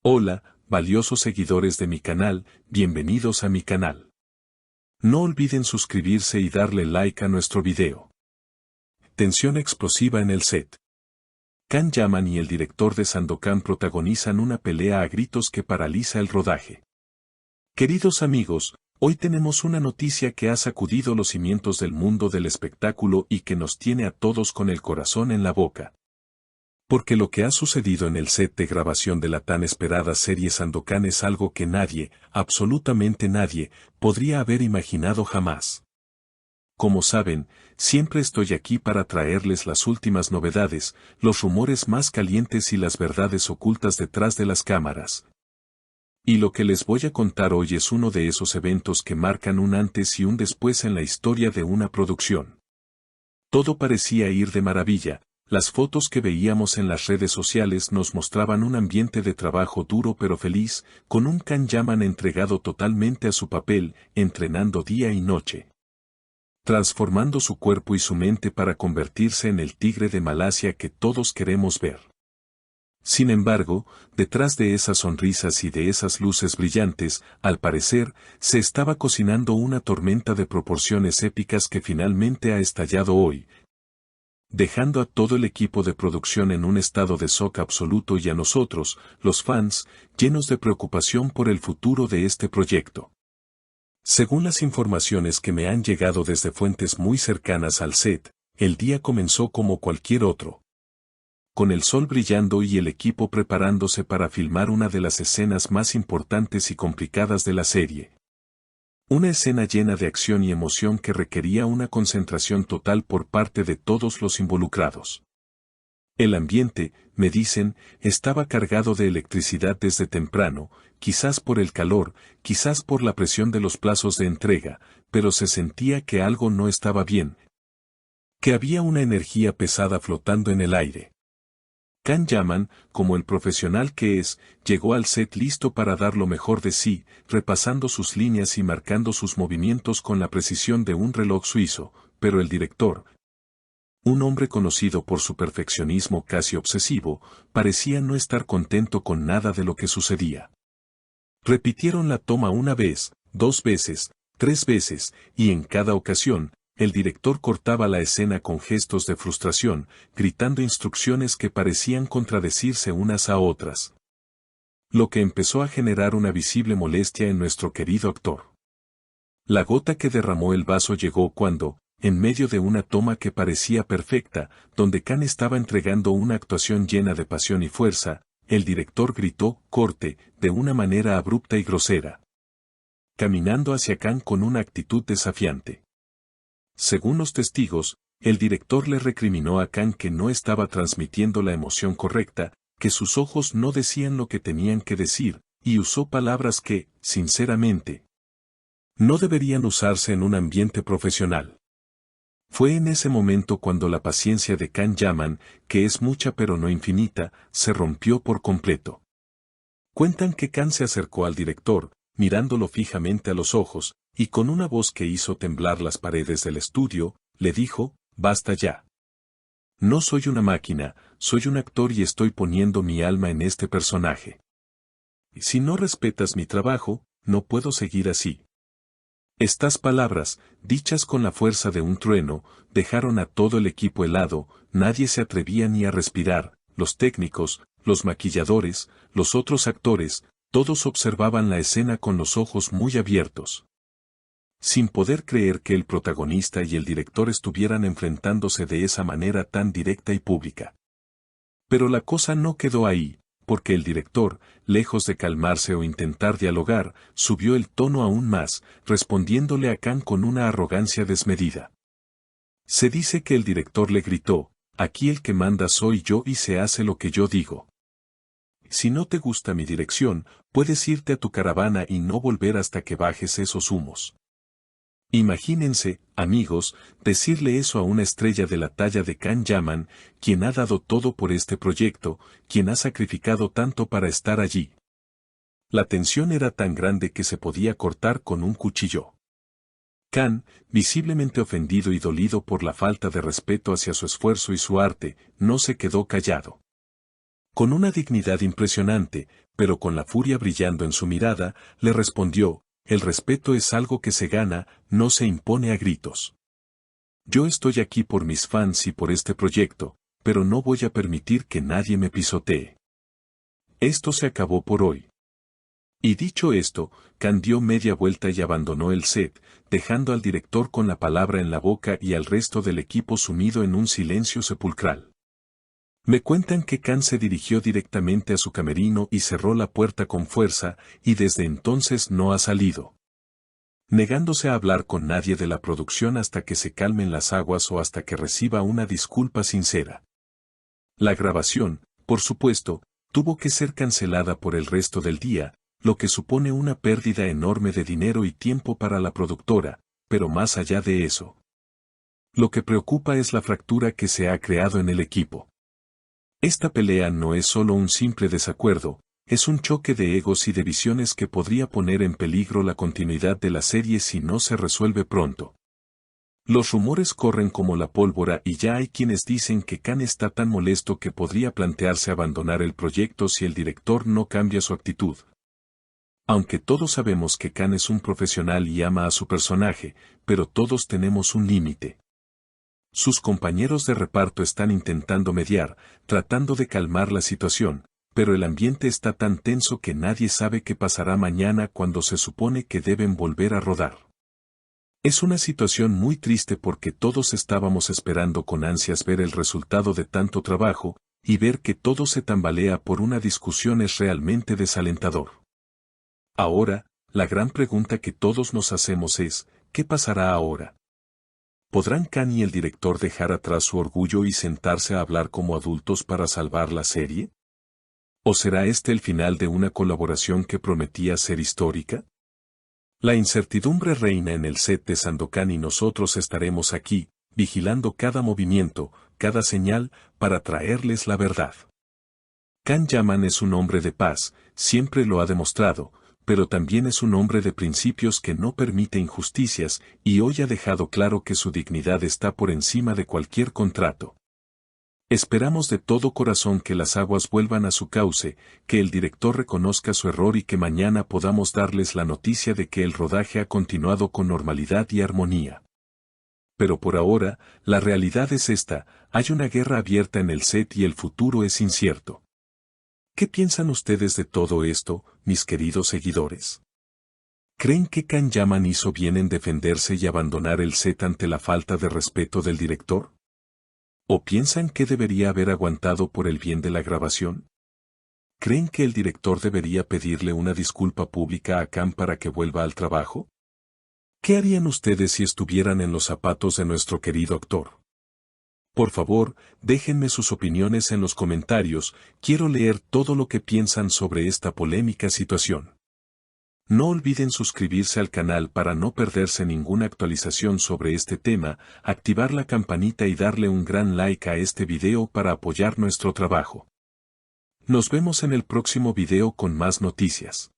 Hola, valiosos seguidores de mi canal, bienvenidos a mi canal. No olviden suscribirse y darle like a nuestro video. Tensión explosiva en el set. Can Yaman y el director de Sandokan protagonizan una pelea a gritos que paraliza el rodaje. Queridos amigos, hoy tenemos una noticia que ha sacudido los cimientos del mundo del espectáculo y que nos tiene a todos con el corazón en la boca. Porque lo que ha sucedido en el set de grabación de la tan esperada serie Sandokan es algo que nadie, absolutamente nadie, podría haber imaginado jamás. Como saben, siempre estoy aquí para traerles las últimas novedades, los rumores más calientes y las verdades ocultas detrás de las cámaras. Y lo que les voy a contar hoy es uno de esos eventos que marcan un antes y un después en la historia de una producción. Todo parecía ir de maravilla. Las fotos que veíamos en las redes sociales nos mostraban un ambiente de trabajo duro pero feliz, con un Can Yaman entregado totalmente a su papel, entrenando día y noche. Transformando su cuerpo y su mente para convertirse en el tigre de Malasia que todos queremos ver. Sin embargo, detrás de esas sonrisas y de esas luces brillantes, al parecer, se estaba cocinando una tormenta de proporciones épicas que finalmente ha estallado hoy, dejando a todo el equipo de producción en un estado de shock absoluto y a nosotros, los fans, llenos de preocupación por el futuro de este proyecto. Según las informaciones que me han llegado desde fuentes muy cercanas al set, el día comenzó como cualquier otro. Con el sol brillando y el equipo preparándose para filmar una de las escenas más importantes y complicadas de la serie. Una escena llena de acción y emoción que requería una concentración total por parte de todos los involucrados. El ambiente, me dicen, estaba cargado de electricidad desde temprano, quizás por el calor, quizás por la presión de los plazos de entrega, pero se sentía que algo no estaba bien, que había una energía pesada flotando en el aire. Can Yaman, como el profesional que es, llegó al set listo para dar lo mejor de sí, repasando sus líneas y marcando sus movimientos con la precisión de un reloj suizo, pero el director, un hombre conocido por su perfeccionismo casi obsesivo, parecía no estar contento con nada de lo que sucedía. Repitieron la toma una vez, 2 veces, 3 veces, y en cada ocasión, el director cortaba la escena con gestos de frustración, gritando instrucciones que parecían contradecirse unas a otras. Lo que empezó a generar una visible molestia en nuestro querido actor. La gota que derramó el vaso llegó cuando, en medio de una toma que parecía perfecta, donde Can estaba entregando una actuación llena de pasión y fuerza, el director gritó, corte, de una manera abrupta y grosera. Caminando hacia Can con una actitud desafiante. Según los testigos, el director le recriminó a Can que no estaba transmitiendo la emoción correcta, que sus ojos no decían lo que tenían que decir, y usó palabras que, sinceramente, no deberían usarse en un ambiente profesional. Fue en ese momento cuando la paciencia de Can Yaman, que es mucha pero no infinita, se rompió por completo. Cuentan que Can se acercó al director, mirándolo fijamente a los ojos, y con una voz que hizo temblar las paredes del estudio, le dijo, «Basta ya. No soy una máquina, soy un actor y estoy poniendo mi alma en este personaje. Si no respetas mi trabajo, no puedo seguir así». Estas palabras, dichas con la fuerza de un trueno, dejaron a todo el equipo helado, nadie se atrevía ni a respirar, los técnicos, los maquilladores, los otros actores, todos observaban la escena con los ojos muy abiertos. Sin poder creer que el protagonista y el director estuvieran enfrentándose de esa manera tan directa y pública. Pero la cosa no quedó ahí, porque el director, lejos de calmarse o intentar dialogar, subió el tono aún más, respondiéndole a Can con una arrogancia desmedida. Se dice que el director le gritó, «Aquí el que manda soy yo y se hace lo que yo digo. Si no te gusta mi dirección, puedes irte a tu caravana y no volver hasta que bajes esos humos». Imagínense, amigos, decirle eso a una estrella de la talla de Can Yaman, quien ha dado todo por este proyecto, quien ha sacrificado tanto para estar allí. La tensión era tan grande que se podía cortar con un cuchillo. Can, visiblemente ofendido y dolido por la falta de respeto hacia su esfuerzo y su arte, no se quedó callado. Con una dignidad impresionante, pero con la furia brillando en su mirada, le respondió, el respeto es algo que se gana, no se impone a gritos. Yo estoy aquí por mis fans y por este proyecto, pero no voy a permitir que nadie me pisotee. Esto se acabó por hoy. Y dicho esto, Khan dio media vuelta y abandonó el set, dejando al director con la palabra en la boca y al resto del equipo sumido en un silencio sepulcral. Me cuentan que Khan se dirigió directamente a su camerino y cerró la puerta con fuerza, y desde entonces no ha salido. Negándose a hablar con nadie de la producción hasta que se calmen las aguas o hasta que reciba una disculpa sincera. La grabación, por supuesto, tuvo que ser cancelada por el resto del día, lo que supone una pérdida enorme de dinero y tiempo para la productora, pero más allá de eso. Lo que preocupa es la fractura que se ha creado en el equipo. Esta pelea no es solo un simple desacuerdo, es un choque de egos y de visiones que podría poner en peligro la continuidad de la serie si no se resuelve pronto. Los rumores corren como la pólvora y ya hay quienes dicen que Khan está tan molesto que podría plantearse abandonar el proyecto si el director no cambia su actitud. Aunque todos sabemos que Khan es un profesional y ama a su personaje, pero todos tenemos un límite. Sus compañeros de reparto están intentando mediar, tratando de calmar la situación, pero el ambiente está tan tenso que nadie sabe qué pasará mañana cuando se supone que deben volver a rodar. Es una situación muy triste porque todos estábamos esperando con ansias ver el resultado de tanto trabajo, y ver que todo se tambalea por una discusión es realmente desalentador. Ahora, la gran pregunta que todos nos hacemos es, ¿qué pasará ahora? ¿Podrán Khan y el director dejar atrás su orgullo y sentarse a hablar como adultos para salvar la serie? ¿O será este el final de una colaboración que prometía ser histórica? La incertidumbre reina en el set de Sandokan y nosotros estaremos aquí, vigilando cada movimiento, cada señal, para traerles la verdad. Khan Yaman es un hombre de paz, siempre lo ha demostrado, pero también es un hombre de principios que no permite injusticias, y hoy ha dejado claro que su dignidad está por encima de cualquier contrato. Esperamos de todo corazón que las aguas vuelvan a su cauce, que el director reconozca su error y que mañana podamos darles la noticia de que el rodaje ha continuado con normalidad y armonía. Pero por ahora, la realidad es esta, hay una guerra abierta en el set y el futuro es incierto. ¿Qué piensan ustedes de todo esto, mis queridos seguidores? ¿Creen que Khan Yaman hizo bien en defenderse y abandonar el set ante la falta de respeto del director? ¿O piensan que debería haber aguantado por el bien de la grabación? ¿Creen que el director debería pedirle una disculpa pública a Khan para que vuelva al trabajo? ¿Qué harían ustedes si estuvieran en los zapatos de nuestro querido actor? Por favor, déjenme sus opiniones en los comentarios, quiero leer todo lo que piensan sobre esta polémica situación. No olviden suscribirse al canal para no perderse ninguna actualización sobre este tema, activar la campanita y darle un gran like a este video para apoyar nuestro trabajo. Nos vemos en el próximo video con más noticias.